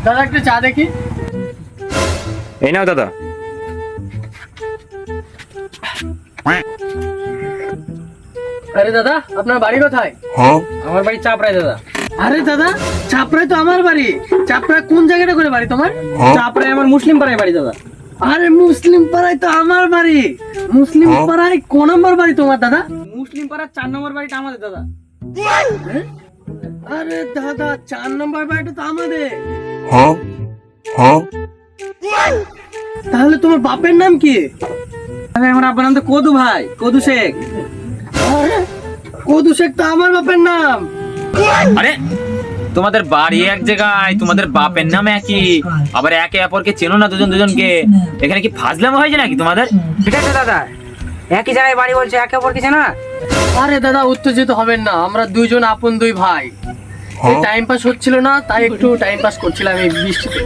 দাদা একটু চা দেখি। এই নাও দাদা। আরে দাদা, আপনার বাড়ি কোথায়? আমার বাড়ি চাপড়ায় দাদা। আরে দাদা, চাপড়ায় তো আমার বাড়ি। চাপড়া কোন জায়গাটা করে বাড়ি তোমার? চাপড়ায় আমার মুসলিম পাড়ায় বাড়ি দাদা। আরে মুসলিম পাড়ায় তো আমার বাড়ি। মুসলিম পাড়ায় কোন নম্বর বাড়ি তোমার দাদা? মুসলিম পাড়ার 4 নম্বর বাড়িটা আমাদের দাদা। আরে দাদা, 4 নম্বর বাড়িটা তো আমাদের। তাহলে তোমার বাপের নাম কি? আমার আব্বার নাম তো কদু ভাই, কদু শেখ। আরে, কদু শেখ তো আমার বাপের নাম। আরে তোমাদের বাড়ি এক জায়গায়, তোমাদের বাপের নাম একই, আবার একে অপরকে চেনো না দুজন দুজনকে। এখানে কি ফাজলামো হয়েছে নাকি তোমাদের? ঠিক আছে দাদা, একই জায়গায় বাড়ি বলছে, একে অপর কিছু না। আরে দাদা, উত্তেজিত হবেন না, আমরা দুইজন আপন দুই ভাই। টাইম পাস হচ্ছিল না, তাই একটু টাইম পাস করছিলাম এই বৃষ্টিতে।